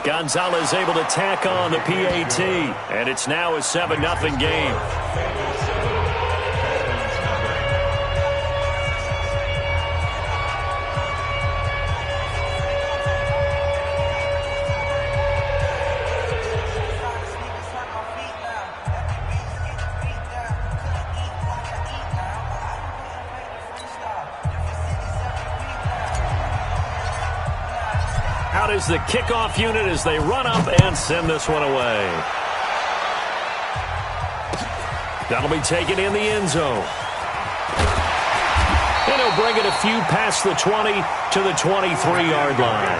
Gonzalez able to tack on the PAT, and it's now a 7-0 game. Out is the kickoff unit as they run up and send this one away. That'll be taken in the end zone. And he'll bring it a few past the 20 to the 23-yard line.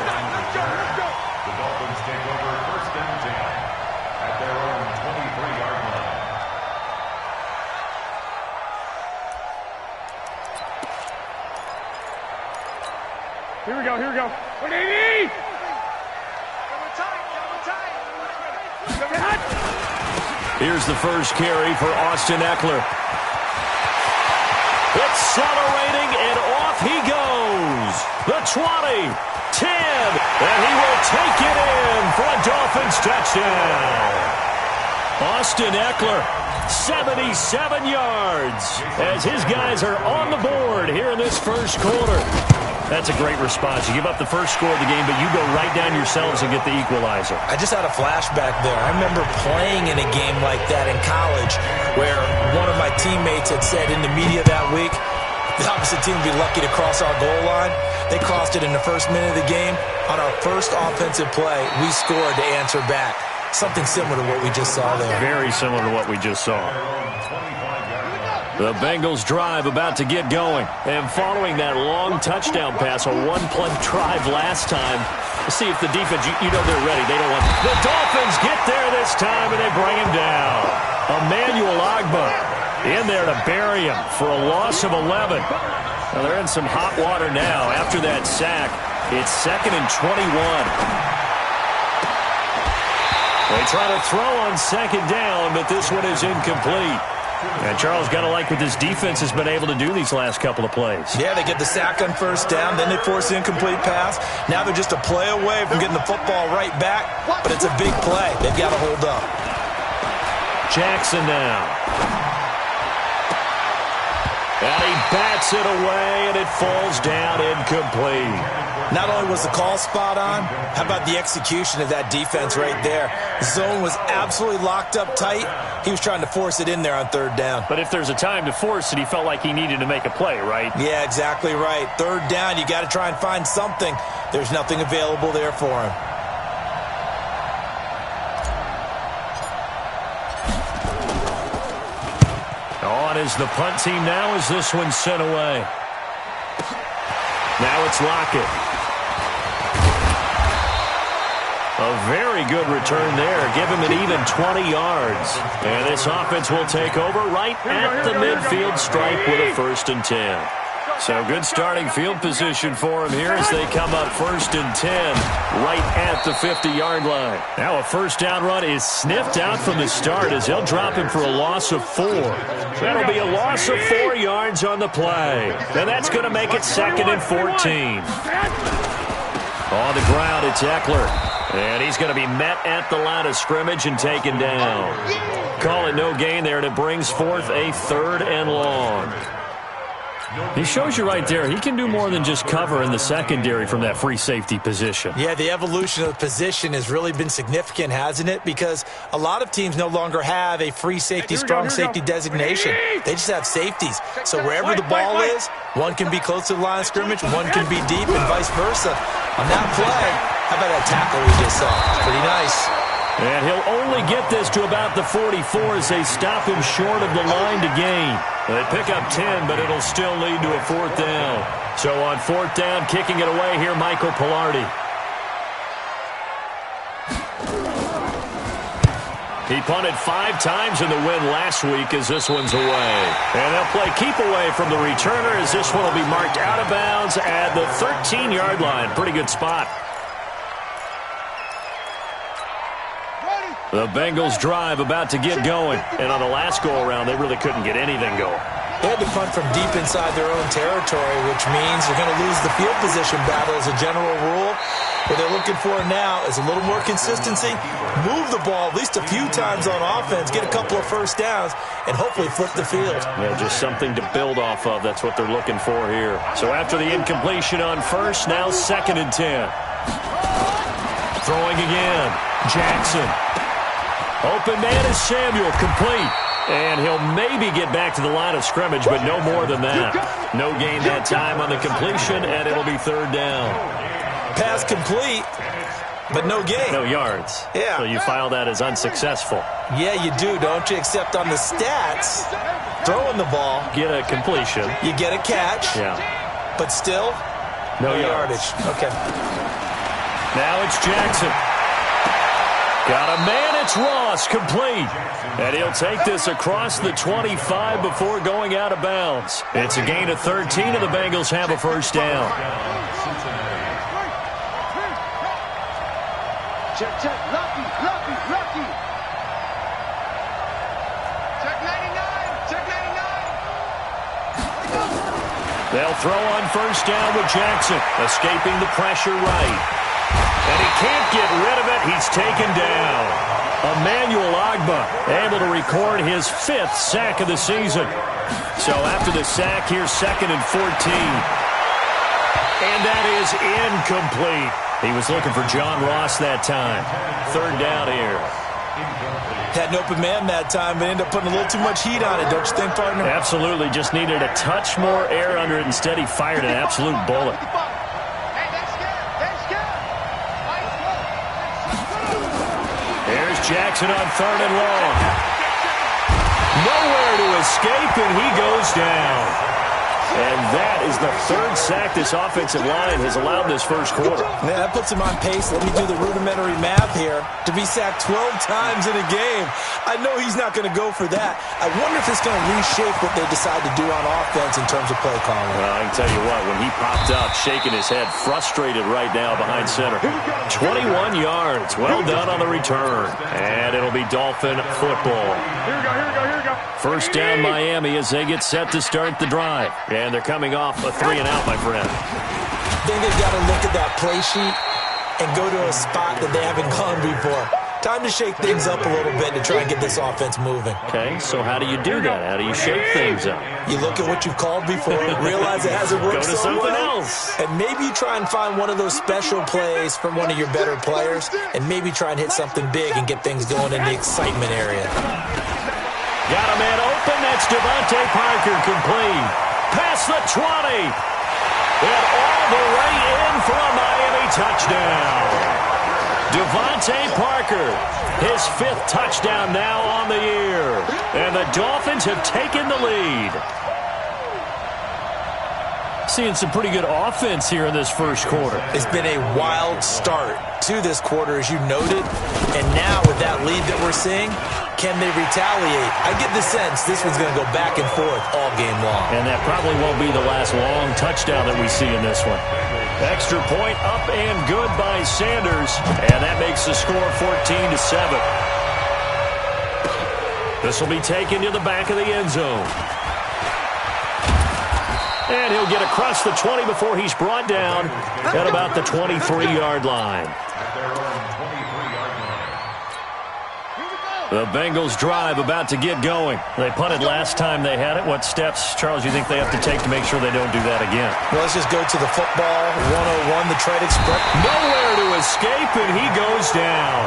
The Dolphins take over 1st and 10 at their own 23-yard line. Here we go, here we go. Here's the first carry for Austin Eckler. Accelerating, and off he goes. The 20, 10, and he will take it in for a Dolphins touchdown. Austin Eckler, 77 yards, as his guys are on the board here in this first quarter. That's a great response. You give up the first score of the game, but you go right down yourselves and get the equalizer. I just had a flashback there. I remember playing in a game like that in college where one of my teammates had said in the media that week, the opposite team would be lucky to cross our goal line. They crossed it in the first minute of the game. On our first offensive play, we scored to answer back. Something similar to what we just saw there. Very similar to what we just saw. The Bengals drive about to get going. And following that long touchdown pass, a one-play drive last time, let's see if the defense, you know they're ready. They don't want. The Dolphins get there this time, and they bring him down. Emmanuel Ogbah in there to bury him for a loss of 11. Now they're in some hot water now. After that sack, it's 2nd and 21. They try to throw on 2nd down, but this one is incomplete. And Charles, got to like what this defense has been able to do these last couple of plays. Yeah, they get the sack on 1st down, then they force the incomplete pass. Now they're just a play away from getting the football right back, but it's a big play. They've got to hold up. Jackson now. And he bats it away, and it falls down incomplete. Not only was the call spot on, how about the execution of that defense right there? The zone was absolutely locked up tight. He was trying to force it in there on 3rd down. But if there's a time to force it, he felt like he needed to make a play, right? Yeah, exactly right. 3rd down, you got to try and find something. There's nothing available there for him. On is the punt team now as this one's sent away. Now it's Lockett. A very good return there. Give him an even 20 yards. And this offense will take over right at the midfield stripe with a 1st and 10. So good starting field position for him here as they come up 1st and 10 right at the 50-yard line. Now a 1st down run is sniffed out from the start as they'll drop him for a loss of 4. That'll be a loss of 4 yards on the play. And that's going to make it 2nd and 14. On the ground, it's Eckler. And he's going to be met at the line of scrimmage and taken down. Call it no gain there, and it brings forth a 3rd and long. He shows you right there, he can do more than just cover in the secondary from that free safety position. Yeah, the evolution of the position has really been significant, hasn't it? Because a lot of teams no longer have a free safety, strong safety designation. They just have safeties. So wherever the ball is, one can be close to the line of scrimmage, one can be deep, and vice versa. On that play, how about that tackle we just saw? It's pretty nice. And he'll only get this to about the 44 as they stop him short of the line to gain. They pick up 10, but it'll still lead to a 4th down. So on 4th down, kicking it away here, Michael Pilardi. He punted 5 times in the win last week as this one's away. And they'll play keep away from the returner as this one will be marked out of bounds at the 13-yard line. Pretty good spot. The Bengals drive about to get going. And on the last go-around, they really couldn't get anything going. They had to punt from deep inside their own territory, which means they're going to lose the field position battle as a general rule. What they're looking for now is a little more consistency, move the ball at least a few times on offense, get a couple of first downs, and hopefully flip the field. Yeah, just something to build off of. That's what they're looking for here. So after the incompletion on first, now 2nd and 10. Throwing again. Jackson. Open man is Samuel, complete. And he'll maybe get back to the line of scrimmage, but no more than that. No gain that time on the completion, and it'll be 3rd down. Pass complete, but no gain. No yards. Yeah. So you file that as unsuccessful. Yeah, you do, don't you? Except on the stats, throwing the ball. Get a completion. You get a catch. Yeah. But still, no yardage. Okay. Now it's Jackson. Got a man, it's Ross, complete. And he'll take this across the 25 before going out of bounds. It's a gain of 13, and the Bengals have a 1st down. Check, Lucky. Check 99, check 99. They'll throw on 1st down with Jackson, escaping the pressure right. And he can't get rid of it. He's taken down. Emmanuel Ogbah able to record his 5th sack of the season. So after the sack, here's 2nd and 14. And that is incomplete. He was looking for John Ross that time. 3rd down here. Had an open man that time, but ended up putting a little too much heat on it, don't you think, partner? Absolutely. Just needed a touch more air under it. Instead, he fired an absolute bullet. Here's Jackson on 3rd and long. Nowhere to escape, and he goes down. And that is the 3rd sack this offensive line has allowed this first quarter. Yeah, that puts him on pace. Let me do the rudimentary math here. To be sacked 12 times in a game, I know he's not going to go for that. I wonder if it's going to reshape what they decide to do on offense in terms of play calling. Well, I can tell you what, when he popped up, shaking his head, frustrated right now behind center. 21 yards. Well done on the return. And it'll be Dolphin football. Here we go. 1st down Miami as they get set to start the drive. And they're coming off a 3-and-out, my friend. I think they've got to look at that play sheet and go to a spot that they haven't gone before. Time to shake things up a little bit to try and get this offense moving. Okay, so how do you do that? How do you shake things up? You look at what you've called before, realize it hasn't worked Go to so something well, else. and maybe you try and find one of those special plays from one of your better players, and maybe try and hit something big and get things going in the excitement area. Got a man open. That's Devontae Parker, complete. Past the 20. And all the way in for a Miami touchdown. Devontae Parker, his 5th touchdown now on the year. And the Dolphins have taken the lead. Seeing some pretty good offense here in this first quarter. It's been a wild start to this quarter, as you noted. And now with that lead that we're seeing, can they retaliate? I get the sense this one's going to go back and forth all game long. And that probably won't be the last long touchdown that we see in this one. Extra point up and good by Sanders. And that makes the score 14-7. This will be taken to the back of the end zone. And he'll get across the 20 before he's brought down at about the 23-yard line. The Bengals drive about to get going. They punted last time they had it. What steps, Charles, you think they have to take to make sure they don't do that again? Well, let's just go to the football 101, the trade express. Nowhere to escape, and he goes down.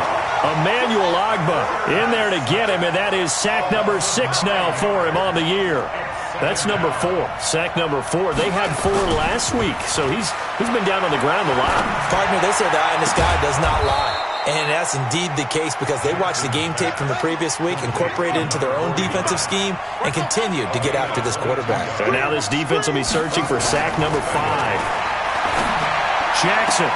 Emmanuel Ogbah in there to get him, and that is sack number 6 now for him on the year. That's number 4. Sack number 4. They had 4 last week, so he's been down on the ground a lot. Partner, they say the eye in the sky does not lie. And that's indeed the case because they watched the game tape from the previous week, incorporated into their own defensive scheme, and continued to get after this quarterback. So now this defense will be searching for sack number 5. Jackson.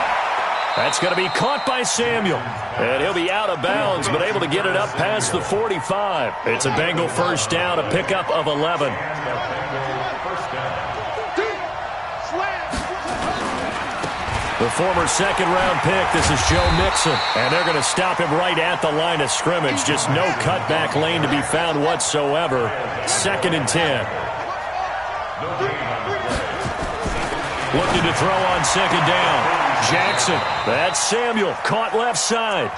That's going to be caught by Samuel. And he'll be out of bounds, but able to get it up past the 45. It's a Bengal first down, a pickup of 11. The former second-round pick, this is Joe Mixon. And they're going to stop him right at the line of scrimmage. Just no cutback lane to be found whatsoever. 2nd and 10. Looking to throw on 2nd down. Jackson. That's Samuel. Caught left side.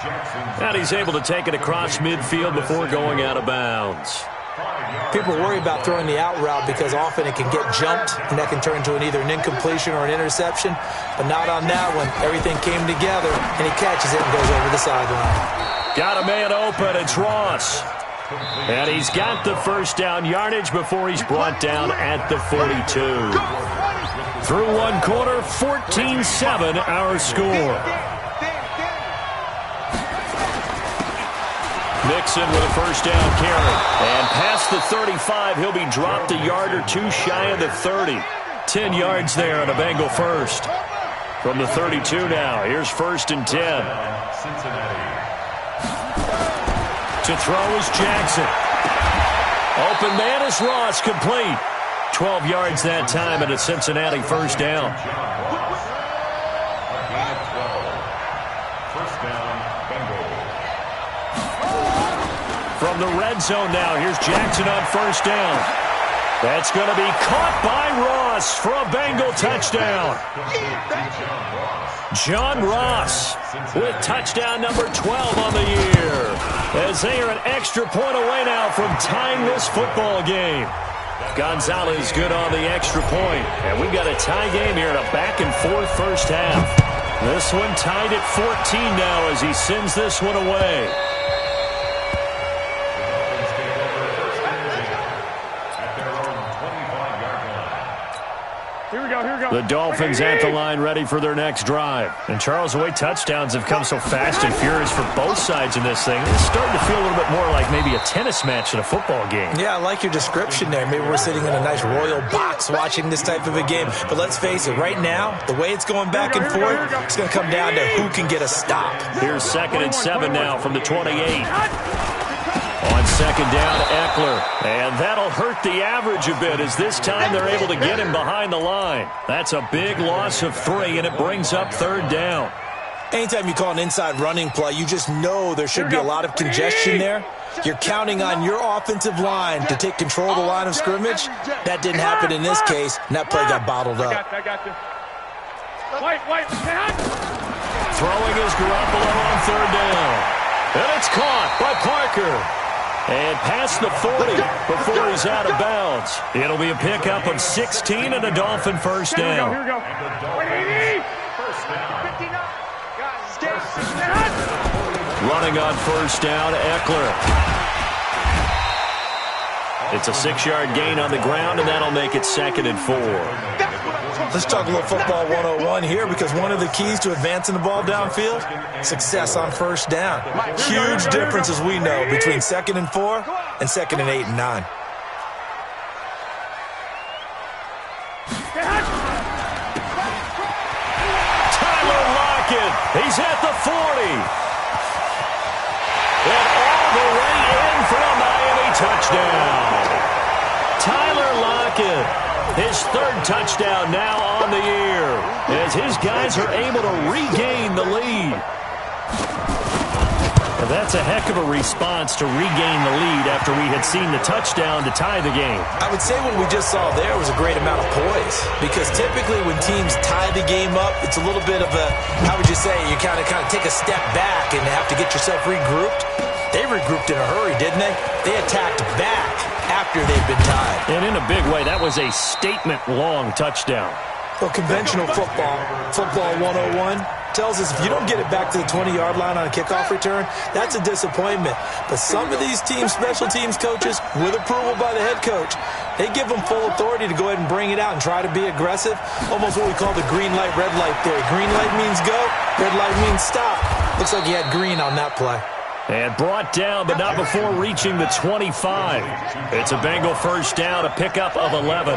And he's able to take it across midfield before going out of bounds. People worry about throwing the out route because often it can get jumped, and that can turn into either an incompletion or an interception. But not on that one. Everything came together, and he catches it and goes over the sideline. Got a man open. It's Ross. And he's got the first down yardage before he's brought down at the 42. Through one quarter, 14-7 our score. Mixon with a first down carry. And past the 35, he'll be dropped a yard or two shy of the 30. 10 yards there on a Bengal first. From the 32 now, here's 1st and 10. To throw is Jackson. Open man is Ross, complete. 12 yards that time and a Cincinnati first down. From the red zone now, here's Jackson on first down. That's going to be caught by Ross for a Bengal touchdown. John Ross with touchdown number 12 on the year. As they are an extra point away now from tying this football game. Gonzalez good on the extra point. And we've got a tie game here in a back-and-forth first half. This one tied at 14 now as he sends this one away. The Dolphins at the line ready for their next drive. And Charles, the way touchdowns have come so fast and furious for both sides in this thing, it's starting to feel a little bit more like maybe a tennis match in a football game. Yeah, I like your description there. Maybe we're sitting in a nice royal box watching this type of a game. But let's face it, right now, the way it's going back and forth, it's going to come down to who can get a stop. Here's 2nd and 7 now from the 28. On 2nd down, Eckler. And that'll hurt the average a bit as this time they're able to get him behind the line. That's a big loss of 3, and it brings up 3rd down. Anytime you call an inside running play, you just know there should be a lot of congestion there. You're counting on your offensive line to take control of the line of scrimmage. That didn't happen in this case, and that play got bottled up. I got you. Throwing is Garoppolo on 3rd down. And it's caught by Parker. And past the 40 before he's out of bounds. It'll be a pickup of 16 and a Dolphin first down. Here we go. 180. Running on first down, Eckler. It's a 6-yard gain on the ground, and that'll make it 2nd and 4. Let's talk a little football 101 here because one of the keys to advancing the ball downfield, success on first down. Huge difference, as we know, between 2nd and 4 and 2nd and 8 and 9. Tyler Lockett, he's at the 40. And all the way in for a Miami touchdown. Tyler Lockett, his 3rd touchdown now on the year, as his guys are able to regain the lead. And that's a heck of a response to regain the lead after we had seen the touchdown to tie the game. I would say what we just saw there was a great amount of poise, because typically when teams tie the game up, it's a little bit of a, how would you say, you kind of take a step back and have to get yourself regrouped. They regrouped in a hurry, didn't they? They attacked back after they've been tied. And in a big way, that was a statement-long touchdown. Well, conventional football 101, tells us if you don't get it back to the 20-yard line on a kickoff return, that's a disappointment. But some of these teams, special teams coaches, with approval by the head coach, they give them full authority to go ahead and bring it out and try to be aggressive. Almost what we call the green light, red light theory. Green light means go, red light means stop. Looks like he had green on that play. And brought down, but not before reaching the 25. It's a Bengal first down, a pickup of 11.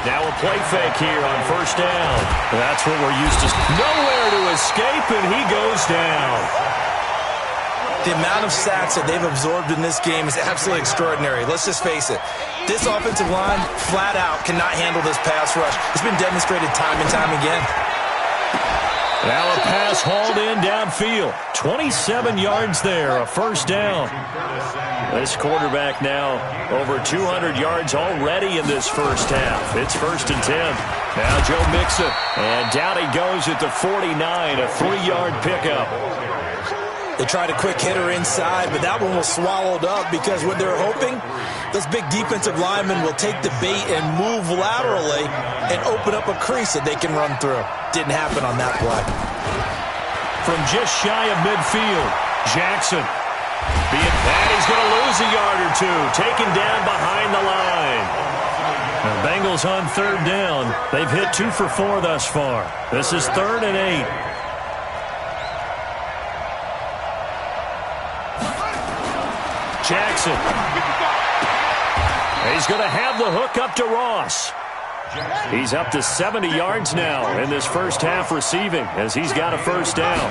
Now a play fake here on first down. That's what we're used to. Nowhere to escape, and he goes down. The amount of sacks that they've absorbed in this game is absolutely extraordinary. Let's just face it. This offensive line, flat out, cannot handle this pass rush. It's been demonstrated time and time again. Now a pass hauled in downfield. 27 yards there, a first down. This quarterback now over 200 yards already in this first half. It's 1st and 10. Now Joe Mixon. And down he goes at the 49, a 3-yard pickup. They tried a quick hitter inside, but that one was swallowed up because what they're hoping, those big defensive linemen will take the bait and move laterally and open up a crease that they can run through. Didn't happen on that play. From just shy of midfield, Jackson. Being bad, he's going to lose a yard or two. Taken down behind the line. The Bengals on 3rd down. They've hit 2 for 4 thus far. This is 3rd and 8. Jackson. He's going to have the hook up to Ross. He's up to 70 yards now in this first half receiving as he's got a 1st down.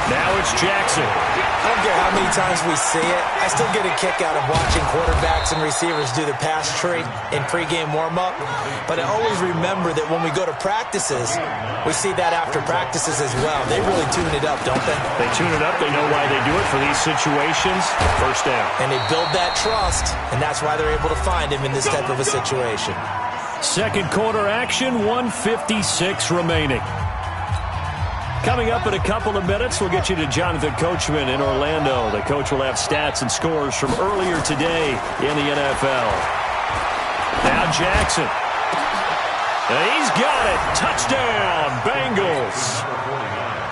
Now it's Jackson. I don't care how many times we see it. I still get a kick out of watching quarterbacks and receivers do the pass tree in pregame warm-up. But I always remember that when we go to practices, we see that after practices as well. They really tune it up, don't they? They tune it up. They know why they do it for these situations. 1st down. And they build that trust, and that's why they're able to find him in this type of a situation. Second quarter action, 1:56 remaining. Coming up in a couple of minutes, we'll get you to Jonathan Coachman in Orlando. The coach will have stats and scores from earlier today in the NFL. Now Jackson. And he's got it. Touchdown, Bengals.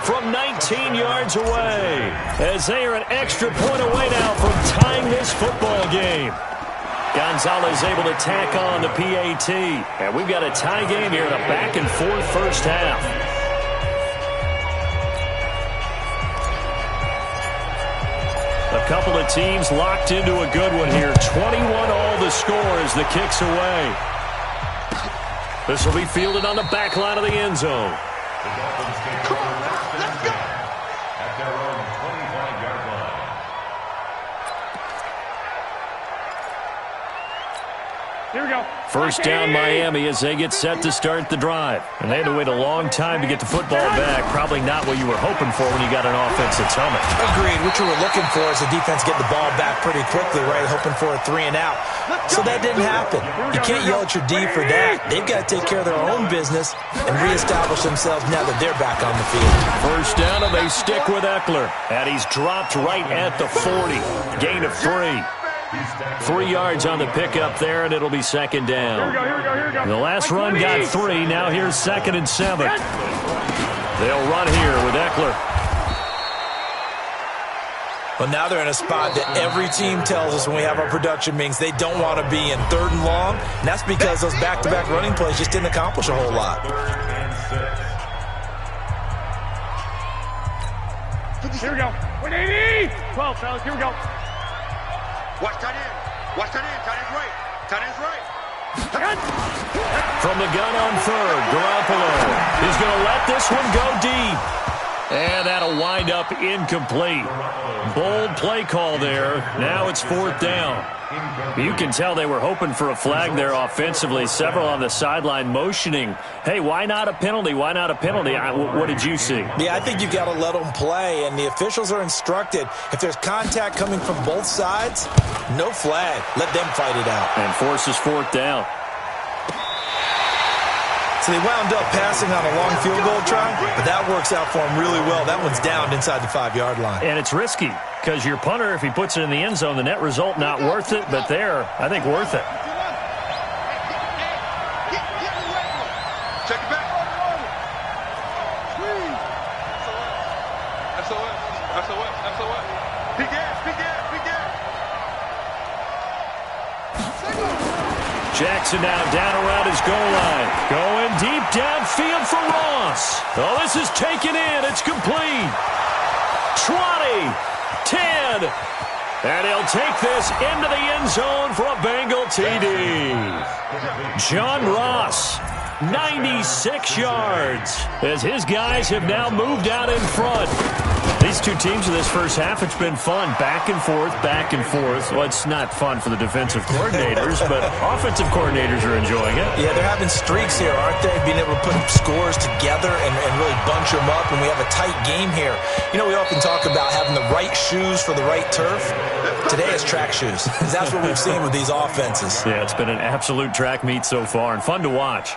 From 19 yards away, as they are an extra point away now from tying this football game. Gonzalez able to tack on the PAT. And we've got a tie game here in a back-and-forth first half. A couple of teams locked into a good one here. 21 all the score as the kick's away. This will be fielded on the back line of the end zone. Come on, let's go. At their own 25-yard line. Here we go. First down Miami as they get set to start the drive. And they had to wait a long time to get the football back. Probably not what you were hoping for when you got an offense that's humming. Agreed. What you were looking for is the defense get the ball back pretty quickly, right? Hoping for a 3-and-out. So that didn't happen. You can't yell at your D for that. They've got to take care of their own business and reestablish themselves now that they're back on the field. First down, and they stick with Eckler. And he's dropped right at the 40. Gain of 3. 3 yards on the pickup there, and it'll be 2nd down. Here we go. The last run got 3. Now here's 2nd and 7. They'll run here with Eckler. Well, now they're in a spot that every team tells us when we have our production meetings they don't want to be in 3rd and long. And that's because those back-to-back running plays just didn't accomplish a whole lot. 3rd and 6. Here we go. 180. 12, fellas. Here we go. Watch tight end. Watch tight end. Tight end's right. Tight end's right. From the gun on 3rd, Garoppolo is going to let this one go deep. And that'll wind up incomplete. Bold play call there. Now it's 4th down. You can tell they were hoping for a flag there offensively. Several on the sideline motioning, hey, why not a penalty? Why not a penalty? What did you see? Yeah, I think you've got to let them play, and the officials are instructed if there's contact coming from both sides, no flag. Let them fight it out. And forces 4th down. So they wound up passing on a long field goal try, but that works out for them really well. That one's down inside the 5-yard line. And it's risky because your punter, if he puts it in the end zone, the net result not worth it, but there, I think worth it. Check it back. SOS. Big gas. Jackson now down around his goal line. Going deep downfield for Ross. Oh, this is taken in. It's complete. 20, 10. And he'll take this into the end zone for a Bengal TD. John Ross, 96 yards, as his guys have now moved out in front. These two teams in this first half, it's been fun. Back and forth. Well, it's not fun for the defensive coordinators, but offensive coordinators are enjoying it. Yeah, they're having streaks here, aren't they? Being able to put scores together and really bunch them up, and we have a tight game here. You know, we often talk about having the right shoes for the right turf. Today it's track shoes. That's what we've seen with these offenses. Yeah, it's been an absolute track meet so far, and fun to watch.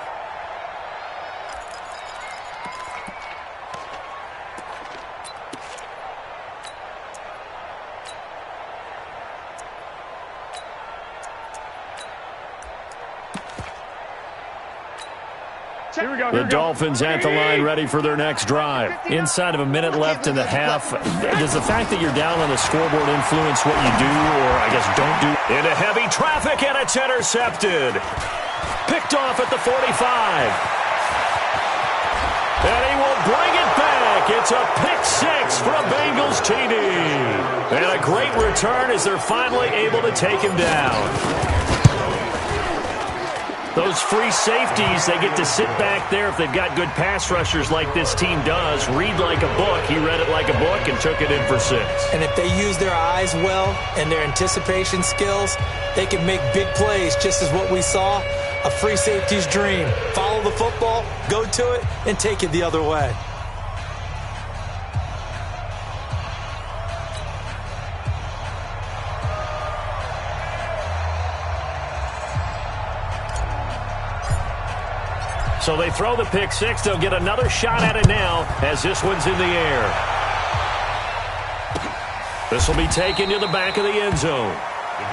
The Dolphins at the line ready for their next drive. Inside of a minute left in the half. Does the fact that you're down on the scoreboard influence what you do, or I guess don't do? Into heavy traffic, and it's intercepted. Picked off at the 45. And he will bring it back. It's a pick six for a Bengals TD. And a great return as they're finally able to take him down. Those free safeties, they get to sit back there if they've got good pass rushers like this team does. Read like a book. He read it like a book and took it in for 6. And if they use their eyes well and their anticipation skills, they can make big plays, just as what we saw. A free safety's dream. Follow the football, go to it, and take it the other way. So they throw the pick six. They'll get another shot at it now as this one's in the air. This will be taken to the back of the end zone.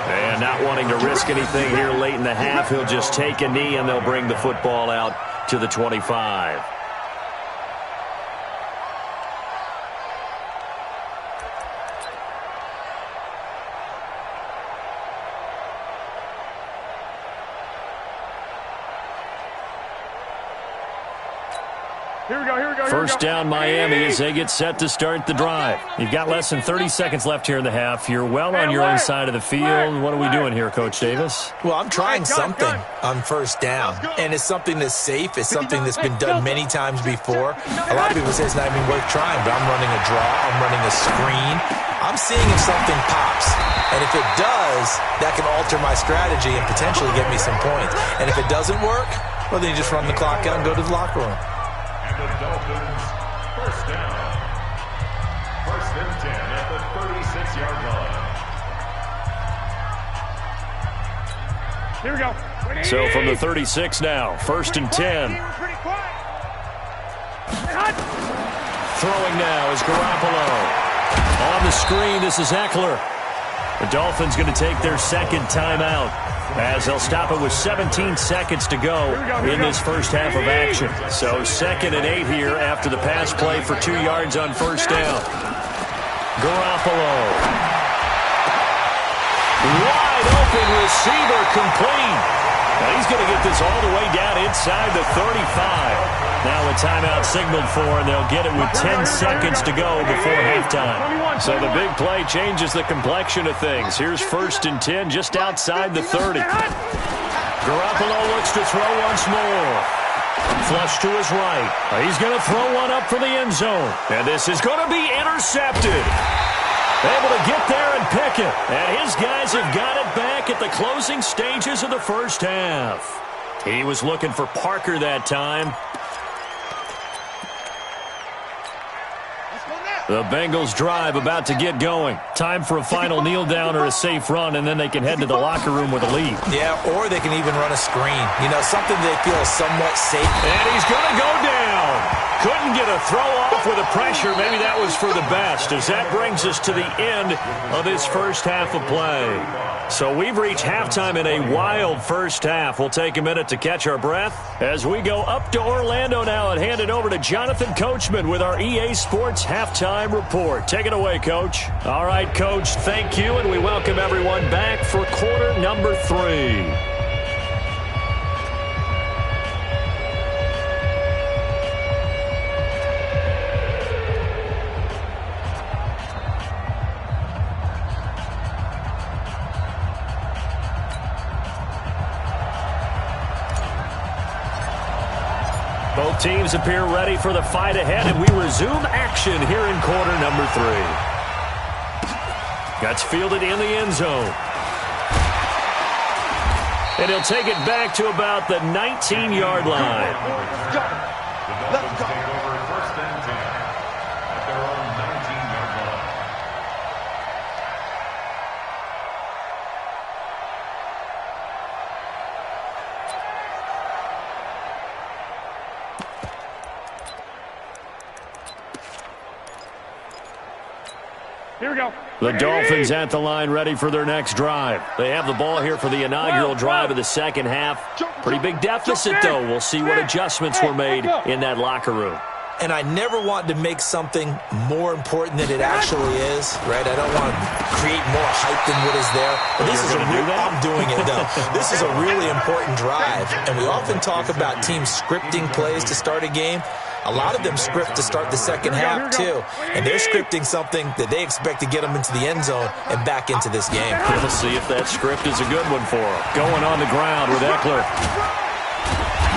And not wanting to risk anything here late in the half, he'll just take a knee and they'll bring the football out to the 25. First down, Miami, as they get set to start the drive. You've got less than 30 seconds left here in the half. You're well on your own side of the field. What are we doing here, Coach Davis? Well, I'm trying something on first down, and it's something that's safe. It's something that's been done many times before. A lot of people say it's not even worth trying, but I'm running a draw. I'm running a screen. I'm seeing if something pops. And if it does, that can alter my strategy and potentially get me some points. And if it doesn't work, well, then you just run the clock out and go to the locker room. And the Dolphins, first down. First and 10 at the 36-yard line. Here we go. So from the 36 now, first and 10. Throwing now is Garoppolo. On the screen, this is Eckler. The Dolphins going to take their second timeout as they'll stop it with 17 seconds to go in this first half of action. So 2nd and 8 here after the pass play for 2 yards on first down. Garoppolo. Wide open receiver complete. Now he's going to get this all the way down inside the 35. Now a timeout signaled for, and they'll get it with 10 seconds to go before halftime. So the big play changes the complexion of things. Here's first and 10 just outside the 30. Garoppolo looks to throw once more. Flush to his right. He's going to throw one up for the end zone. And this is going to be intercepted. Able to get there and pick it. And his guys have got it back at the closing stages of the first half. He was looking for Parker that time. The Bengals drive about to get going. Time for a final kneel down or a safe run, and then they can head to the locker room with a lead. Yeah, or they can even run a screen. You know, something they feel somewhat safe. And he's going to go down. Couldn't get a throw off with the pressure. Maybe that was for the best, as that brings us to the end of this first half of play. So we've reached halftime in a wild first half. We'll take a minute to catch our breath as we go up to Orlando now and hand it over to Jonathan Coachman with our EA Sports Halftime Report. Take it away, Coach. All right, Coach, thank you, and we welcome everyone back for quarter number 3. Both teams appear ready for the fight ahead, and we resume action here in quarter number 3. That's fielded in the end zone. And he'll take it back to about the 19-yard line. The Dolphins take over first and 10 at their own 19-yard line. Here we go. The Dolphins at the line ready for their next drive. They have the ball here for the inaugural drive of the second half. Pretty big deficit, though. We'll see what adjustments were made in that locker room. And I never want to make something more important than it actually is, right? I don't want to create more hype than what is there. But this is I'm doing it, though. This is a really important drive. And we often talk about teams scripting plays to start a game. A lot of them script to start the second half, too. And they're scripting something that they expect to get them into the end zone and back into this game. We'll see if that script is a good one for them. Going on the ground with Eckler.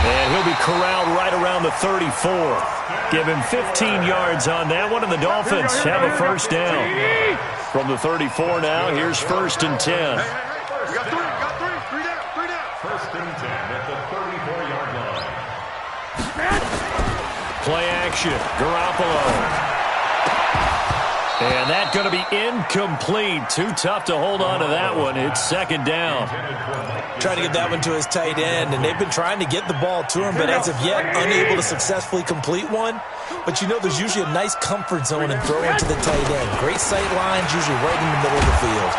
And he'll be corralled right around the 34. Give him 15 yards on that one, and the Dolphins have a first down. From the 34 now, here's 1st and 10. You got three down. 1st and 10 at the 34-yard line. Play action, Garoppolo. And that's going to be incomplete. Too tough to hold on to that one. It's 2nd down. Trying to get that one to his tight end, and they've been trying to get the ball to him, but as of yet, unable to successfully complete one. But you know there's usually a nice comfort zone in throwing to the tight end. Great sight lines, usually right in the middle of the field.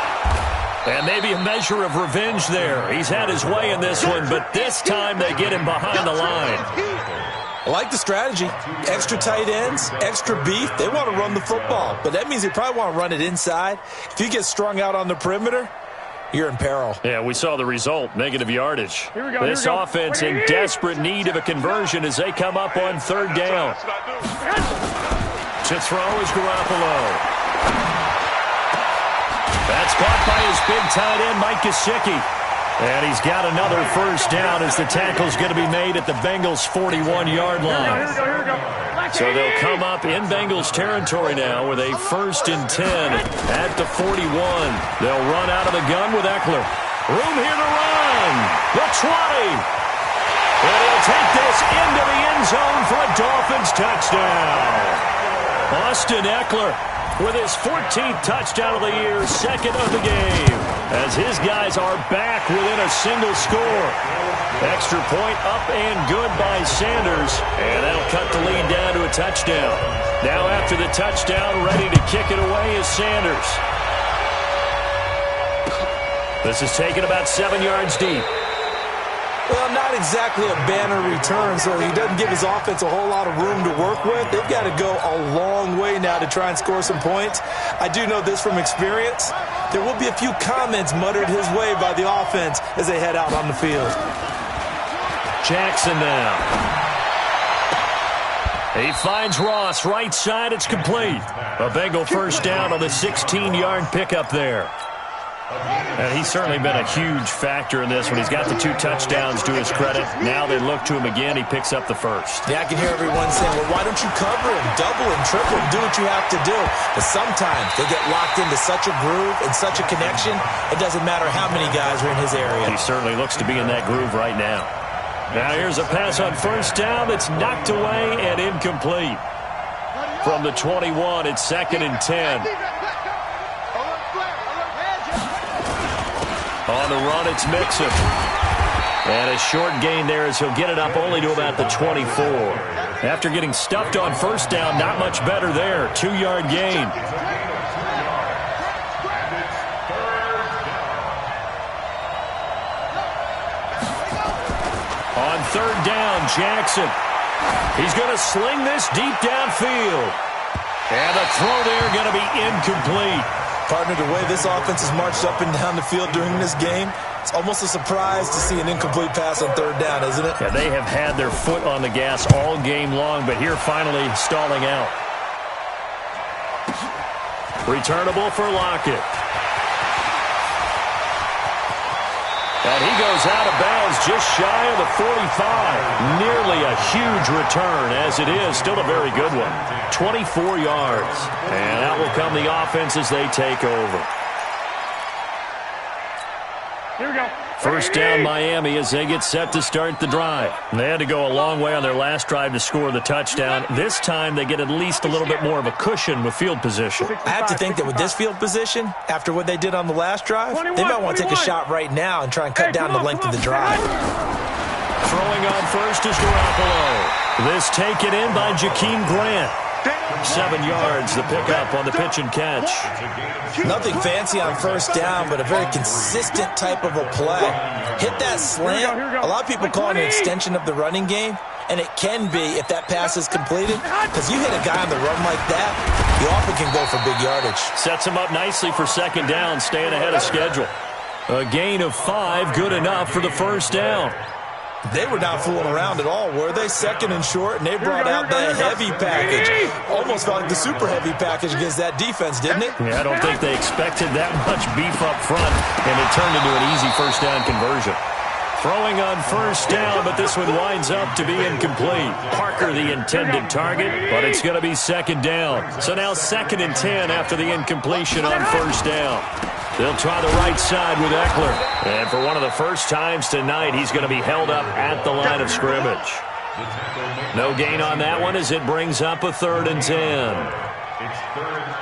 And maybe a measure of revenge there. He's had his way in this one, but this time they get him behind the line. I like the strategy. Extra tight ends, extra beef. They want to run the football, but that means they probably want to run it inside. If you get strung out on the perimeter, you're in peril. Yeah, we saw the result, negative yardage. This offense in desperate need of a conversion as they come up on 3rd down. To throw is Garoppolo. That's caught by his big tight end, Mike Gesicki. And he's got another first down as the tackle's going to be made at the Bengals' 41-yard line. So they'll come up in Bengals territory now with a 1st and 10 at the 41. They'll run out of the gun with Eckler. Room here to run. The 20. And he'll take this into the end zone for a Dolphins touchdown. Austin Eckler with his 14th touchdown of the year, 2nd of the game, as his guys are back within a single score. Extra point up and good by Sanders, and that'll cut the lead down to a touchdown. Now after the touchdown, ready to kick it away is Sanders. This is taken about 7 yards deep. Well, not exactly a banner return, so he doesn't give his offense a whole lot of room to work with. They've got to go a long way now to try and score some points. I do know this from experience. There will be a few comments muttered his way by the offense as they head out on the field. Jackson now. He finds Ross right side. It's complete. A Bengal first down on the 16-yard pickup there. And he's certainly been a huge factor in this one. He's got the 2 touchdowns to his credit. Now they look to him again. He picks up the first. Yeah, I can hear everyone saying, well, why don't you cover him, double him, triple him, do what you have to do. But sometimes they get locked into such a groove and such a connection, it doesn't matter how many guys are in his area. He certainly looks to be in that groove right now. Now here's a pass on first down that's knocked away and incomplete. From the 21, it's 2nd and 10. On the run, it's Mixon. And a short gain there as he'll get it up only to about the 24. After getting stuffed on first down, not much better there. 2-yard gain. On 3rd down, Jackson. He's going to sling this deep downfield. And the throw there going to be incomplete. Partner, the way this offense has marched up and down the field during this game, it's almost a surprise to see an incomplete pass on 3rd down, isn't it? Yeah, they have had their foot on the gas all game long, but here finally stalling out. Returnable for Lockett. And he goes out of bounds just shy of the 45. Nearly a huge return, as it is. Still a very good one. 24 yards. And that will come the offense as they take over. Here we go. First down Miami as they get set to start the drive. They had to go a long way on their last drive to score the touchdown. This time they get at least a little bit more of a cushion with field position. I have to think that with this field position, after what they did on the last drive, they might want to take a shot right now and try and cut down the length of the drive. Throwing on first is Garoppolo. This taken in by Jakeem Grant. 7 yards, the pickup on the pitch and catch. Nothing fancy on first down, but a very consistent type of a play. Hit that slant. A lot of people call it an extension of the running game, and it can be if that pass is completed, because you hit a guy on the run like that, you often can go for big yardage. Sets him up nicely for second down, staying ahead of schedule. A gain of 5, good enough for the first down. They were not fooling around at all, were they? Second and short, and they brought out the heavy package. Almost felt like the super heavy package against that defense, didn't it? Yeah, I don't think they expected that much beef up front, and it turned into an easy first down conversion. Throwing on first down, but this one winds up to be incomplete. Parker the intended target, but it's going to be second down. So now 2nd and 10 after the incompletion on first down. They'll try the right side with Eckler. And for one of the first times tonight, he's going to be held up at the line of scrimmage. No gain on that one as it brings up a 3rd and 10. It's 3rd and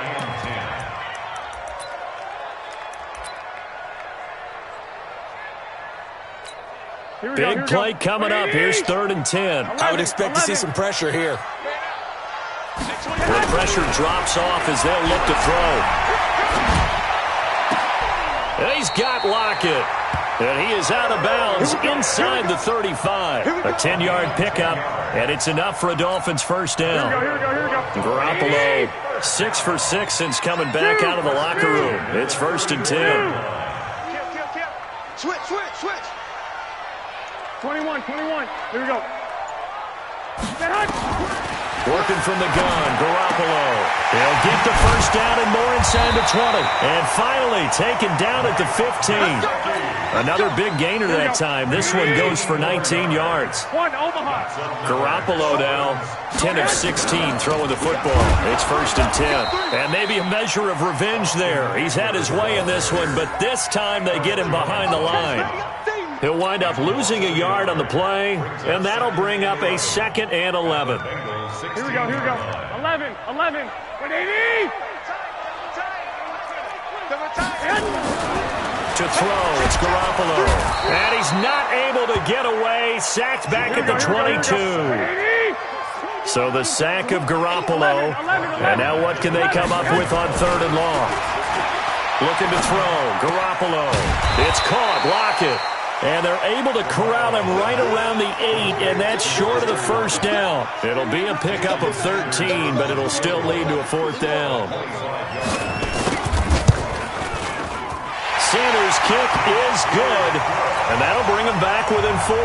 10. Big play coming up. Here's 3rd and 10. I would expect to see some pressure here. The pressure drops off as they'll look to throw. And he's got Lockett. And he is out of bounds inside the 35. A 10-yard pickup, and it's enough for a Dolphins first down. Garoppolo, 6 for 6 since coming back out of the locker room. It's 1st and 10. Switch. 21. Here we go. Working from the gun, Garoppolo. They'll get the first down and more inside the 20. And finally taken down at the 15. Another big gainer that time. This one goes for 19 yards. Garoppolo now 10 of 16 throwing the football. It's 1st and 10. And maybe a measure of revenge there. He's had his way in this one, but this time they get him behind the line. He'll wind up losing a yard on the play, and that'll bring up a 2nd and 11. Here we go. 11. 180. To throw, it's Garoppolo. And he's not able to get away. Sacked back at the 22. So the sack of Garoppolo. And now what can they come up with on 3rd and long? Looking to throw. Garoppolo. It's caught. Lockett. And they're able to corral him right around the 8, and that's short of the first down. It'll be a pickup of 13, but it'll still lead to a 4th down. Sanders' kick is good, and that'll bring him back within 4.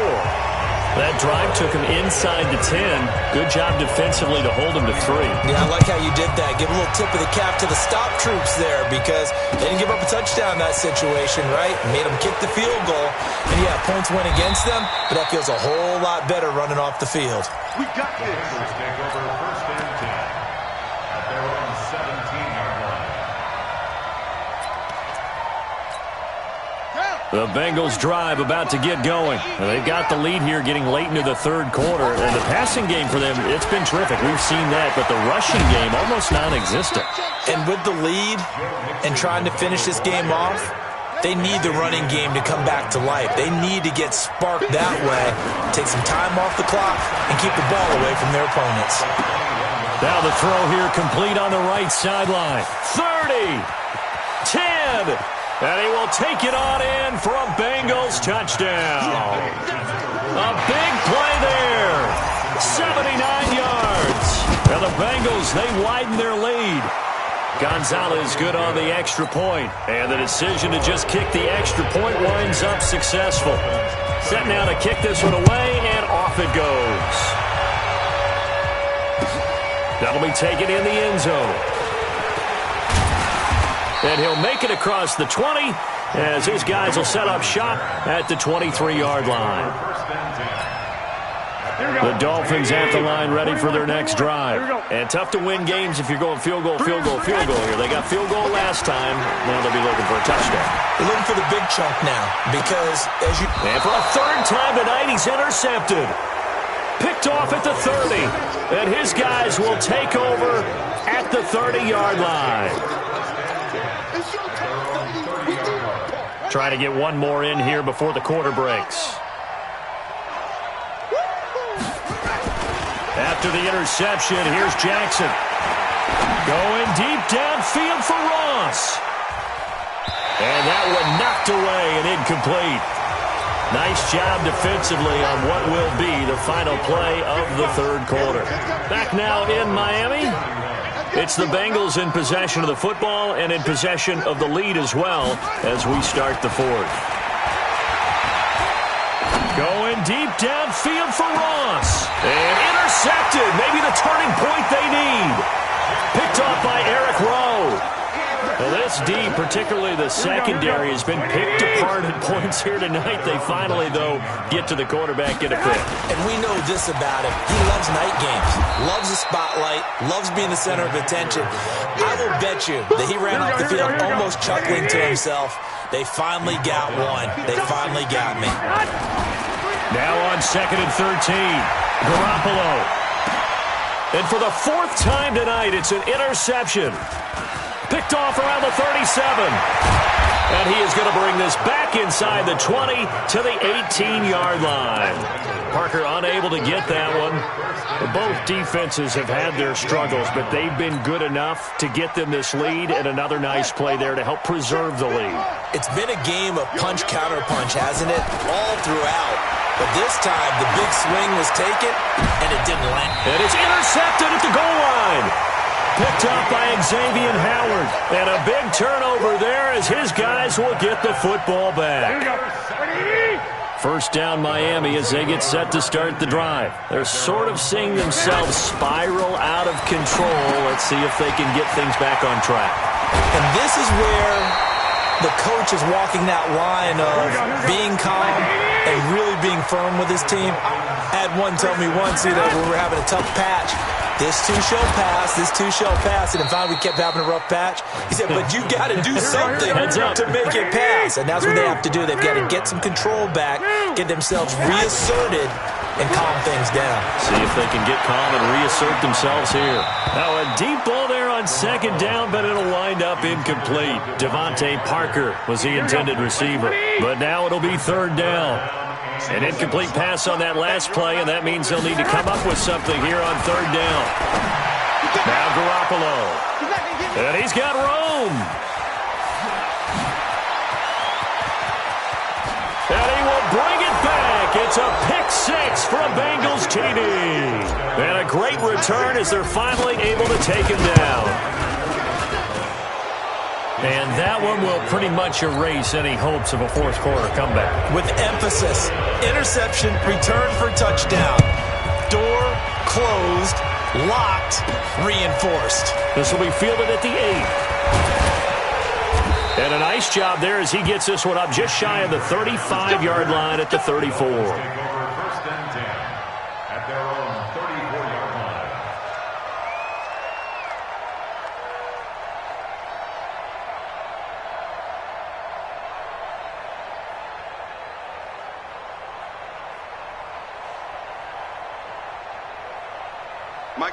That drive took him inside the 10. Good job defensively to hold him to 3. Yeah, I like how you did that. Give a little tip of the cap to the stop troops there because they didn't give up a touchdown in that situation, right? Made them kick the field goal. And, yeah, points went against them, but that feels a whole lot better running off the field. We got this. Take over 1st and 10 at their own 17-yard line. The Bengals drive about to get going. They've got the lead here getting late into the 3rd quarter. And the passing game for them, it's been terrific. We've seen that. But the rushing game, almost non-existent. And with the lead and trying to finish this game off, they need the running game to come back to life. They need to get sparked that way, take some time off the clock, and keep the ball away from their opponents. Now the throw here complete on the right sideline. 30, 10. And he will take it on in for a Bengals touchdown. A big play there. 79 yards. And the Bengals, they widen their lead. Gonzalez good on the extra point. And the decision to just kick the extra point winds up successful. Set now to kick this one away, and off it goes. That'll be taken in the end zone. And he'll make it across the 20 as his guys will set up shop at the 23-yard line. The Dolphins at the line ready for their next drive. And tough to win games if you're going field goal here. They got field goal last time. Now they'll be looking for a touchdown. They're looking for the big chunk now because as you... And for a 3rd time tonight, he's intercepted. Picked off at the 30. And his guys will take over at the 30-yard line. Trying to get one more in here before the quarter breaks. After the interception, here's Jackson. Going deep downfield for Ross. And that one knocked away and incomplete. Nice job defensively on what will be the final play of the third quarter. Back now in Miami. It's the Bengals in possession of the football and in possession of the lead as well as we start the fourth. Going deep downfield for Ross. And intercepted. Maybe the turning point they need. Picked off by Eric Rowe. Well, this D, particularly the secondary, has been picked apart at points here tonight. They finally, though, get to the quarterback, get a pick. And we know this about him. He loves night games, loves the spotlight, loves being the center of attention. I will bet you that he ran off the field almost chuckling to himself. They finally got one. They finally got me. Now on 2nd and 13, Garoppolo. And for the fourth time tonight, it's an interception. Picked off around the 37. And he is going to bring this back inside the 20 to the 18-yard line. Parker unable to get that one. Both defenses have had their struggles, but they've been good enough to get them this lead, and another nice play there to help preserve the lead. It's been a game of punch-counter-punch, hasn't it? All throughout. But this time, the big swing was taken, and it didn't land. And it's intercepted at the goal line. Picked up by Xavier Howard. And a big turnover there as his guys will get the football back. First down Miami as they get set to start the drive. They're sort of seeing themselves spiral out of control. Let's see if they can get things back on track. And this is where the coach is walking that line of being calm and really being firm with his team. I had one tell me once, when we were having a tough patch, this too shall pass, this too shall pass. And finally we kept having a rough patch. He said, but you got to do something to make it pass. And that's what they have to do. They've got to get some control back, get themselves reasserted, and calm things down. See if they can get calm and reassert themselves here. Now a deep ball there on 2nd down, but it'll wind up incomplete. Devontae Parker was the intended receiver. But now it'll be 3rd down. An incomplete pass on that last play, and that means they'll need to come up with something here on 3rd down. Now Garoppolo. And he's got room. And he will bring it back. It's a pick 6 for a Bengals TD. And a great return as they're finally able to take him down. And that one will pretty much erase any hopes of a fourth quarter comeback. With emphasis, interception, return for touchdown. Door closed, locked, reinforced. This will be fielded at the 8. And a nice job there as he gets this one up just shy of the 35-yard line at the 34.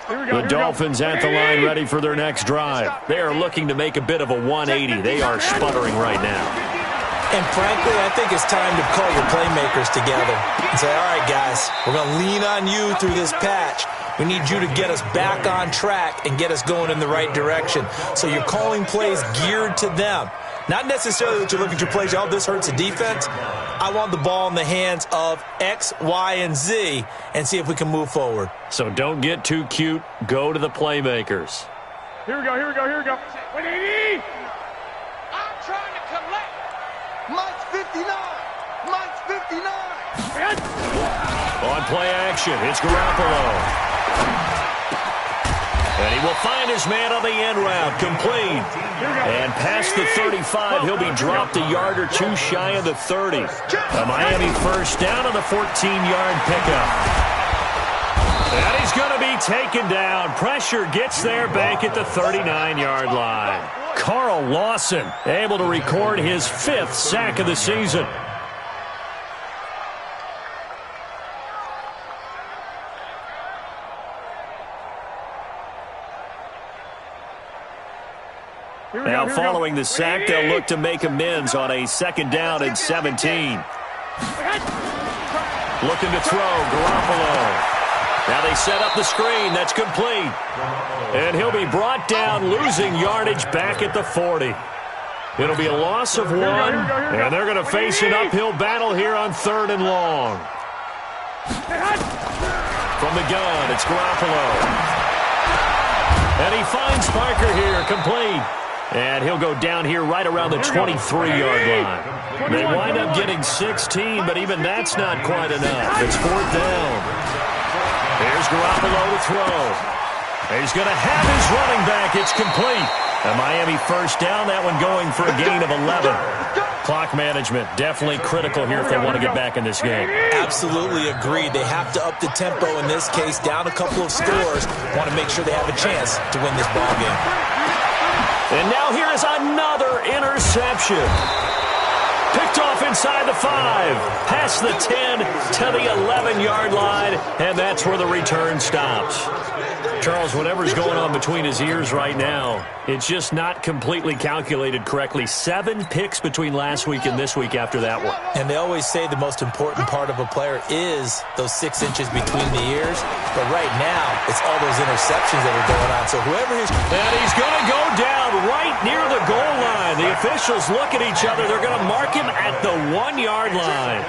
The Dolphins at the line ready for their next drive. They are looking to make a bit of a 180. They are sputtering right now. And frankly, I think it's time to call your playmakers together and say, all right, guys, we're going to lean on you through this patch. We need you to get us back on track and get us going in the right direction. So you're calling plays geared to them. Not necessarily that you look at your plays, oh, this hurts the defense. I want the ball in the hands of X, Y, and Z and see if we can move forward. So don't get too cute. Go to the playmakers. Here we go, here we go, here we go. 180! I'm trying to collect. Mike's 59. Mike's 59. On play action, it's Garoppolo. And he will find his man on the end route, complete. And past the 35, he'll be dropped a yard or two shy of the 30. A Miami first down on the 14-yard pickup. And he's going to be taken down. Pressure gets there back at the 39-yard line. Carl Lawson able to record his 5th sack of the season. Now following the sack, they'll look to make amends on a 2nd down and 17. Looking to throw, Garoppolo. Now they set up the screen. That's complete. And he'll be brought down, losing yardage back at the 40. It'll be a loss of 1, and they're going to face an uphill battle here on 3rd and long. From the gun, it's Garoppolo. And he finds Parker here, complete. And he'll go down here right around the 23-yard line. They wind up getting 16, but even that's not quite enough. It's 4th down. Here's Garoppolo to throw. He's going to have his running back. It's complete. A Miami first down, that one going for a gain of 11. Clock management definitely critical here if they want to get back in this game. Absolutely agreed. They have to up the tempo in this case, down a couple of scores. Want to make sure they have a chance to win this ball game. And now here is another interception. Picked off inside the 5, past the 10 to the 11-yard line, and that's where the return stops. Charles, whatever's going on between his ears right now, it's just not completely calculated correctly. 7 picks between last week and this week after that one. And they always say the most important part of a player is those 6 inches between the ears. But right now, it's all those interceptions that are going on. So whoever is... And he's going to go down right near the goal line. The officials look at each other. They're going to mark him at the 1-yard line.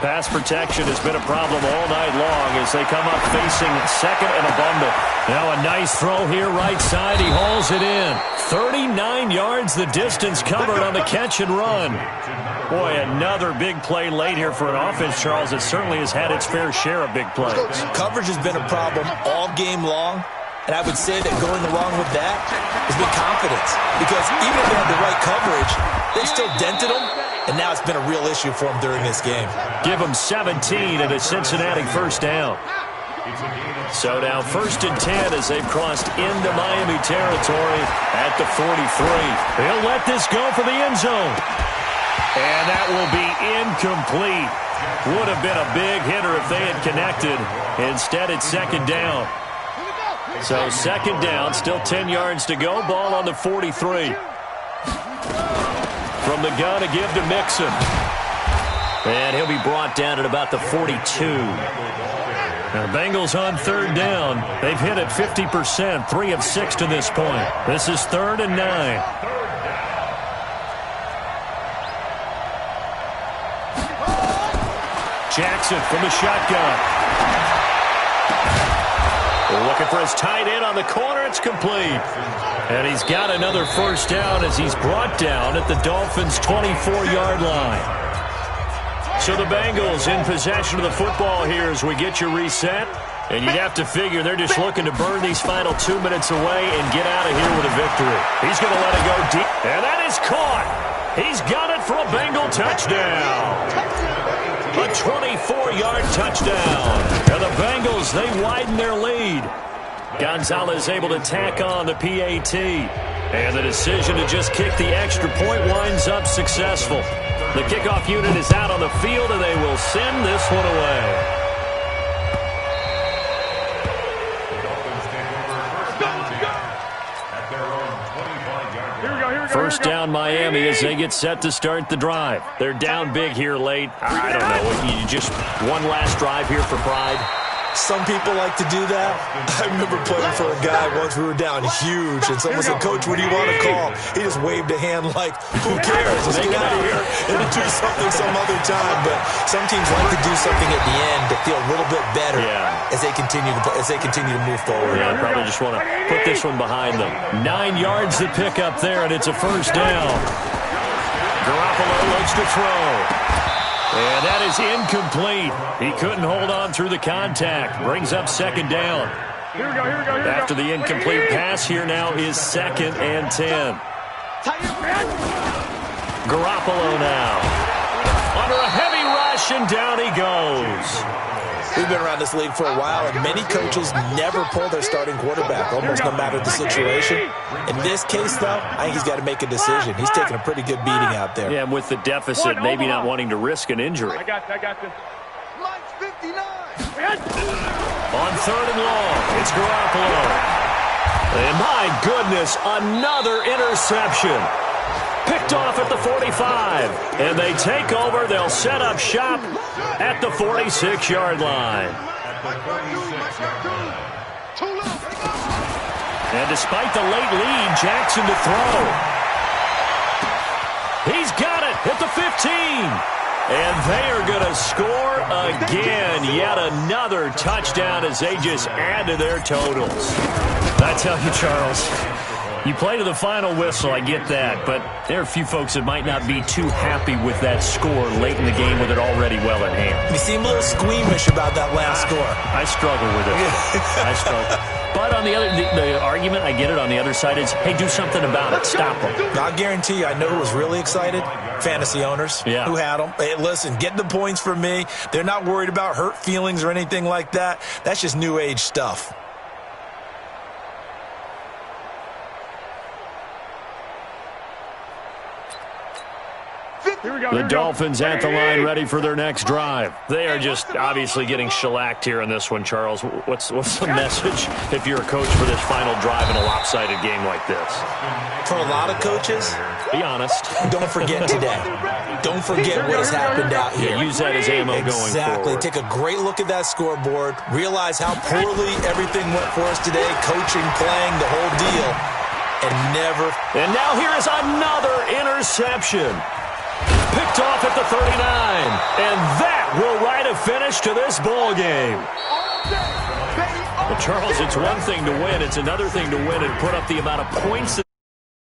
Pass protection has been a problem all night long as they come up facing 2nd and a bundle. Now a nice throw here right side. He hauls it in. 39 yards the distance covered on the catch and run. Boy, another big play late here for an offense, Charles. It certainly has had its fair share of big plays. Coverage has been a problem all game long. And I would say that going along with that has been confidence. Because even if they had the right coverage, they still dented them. And now it's been a real issue for them during this game. Give them 17 and a Cincinnati first down. So now 1st and 10 as they've crossed into Miami territory at the 43. He'll let this go for the end zone. And that will be incomplete. Would have been a big hitter if they had connected. Instead, it's 2nd down. So 2nd down, still 10 yards to go. Ball on the 43. From the gun to give to Mixon. And he'll be brought down at about the 42. Now the Bengals on 3rd down. They've hit it 50%, 3 of 6 to this point. This is 3rd and 9. Jackson from the shotgun. Looking for his tight end on the corner. It's complete. And he's got another first down as he's brought down at the Dolphins' 24-yard line. So the Bengals in possession of the football here as we get you reset. And you'd have to figure they're just looking to burn these final 2 minutes away and get out of here with a victory. He's going to let it go deep. And that is caught. He's got it for a Bengal touchdown. A 24-yard touchdown. And the Bengals, they widen their lead. Gonzalez able to tack on the PAT. And the decision to just kick the extra point winds up successful. The kickoff unit is out on the field, and they will send this one away. First down Miami as they get set to start the drive. They're down big here late. I don't know. You just one last drive here for pride. Some people like to do that. I remember playing for a guy once. We were down huge, and someone said, "Coach, what do you want to call?" He just waved a hand like, "Who cares? Let's get out of here and do something some other time." But some teams like to do something at the end to feel a little bit better as they continue to move forward. Yeah, probably just want to put this one behind them. 9 yards to pick up there, and it's a first down. Garoppolo looks to throw. And that is incomplete. He couldn't hold on through the contact. Brings up 2nd down. After the incomplete pass, here now is 2nd and 10. Garoppolo now. Under a heavy rush, and down he goes. We've been around this league for a while, and many coaches never pull their starting quarterback, almost no matter the situation. In this case, though, I think he's got to make a decision. He's taking a pretty good beating out there. Yeah, and with the deficit, maybe not wanting to risk an injury. I got this. On 3rd and long, it's Garoppolo. And my goodness, another interception. Picked off at the 45. And they take over. They'll set up shop at the 46-yard line. the 46-yard line. And despite the late lead, Jackson to throw. He's got it at the 15. And they are going to score again. Yet another touchdown as they just add to their totals. I tell you, Charles, you play to the final whistle, I get that. But there are a few folks that might not be too happy with that score late in the game with it already well in hand. You seem a little squeamish about that last score. I struggle with it. I struggle. But on the other, the argument, I get it, on the other side is, hey, do something about it. Stop them. I'll guarantee you, I know who was really excited. Fantasy owners who had them. Hey, listen, get the points for me. They're not worried about hurt feelings or anything like that. That's just new age stuff. The Dolphins at the line ready for their next drive. They are just obviously getting shellacked here in this one, Charles. What's the message if you're a coach for this final drive in a lopsided game like this? For a lot of coaches, be honest. Don't forget today. Don't forget what has happened out here. Yeah, use that as ammo going forward. Exactly. Take a great look at that scoreboard. Realize how poorly everything went for us today. Coaching, playing, the whole deal. And now here is another interception. Picked off at the 39. And that will write a finish to this ball game. Well, Charles, it's one thing to win. It's another thing to win and put up the amount of points that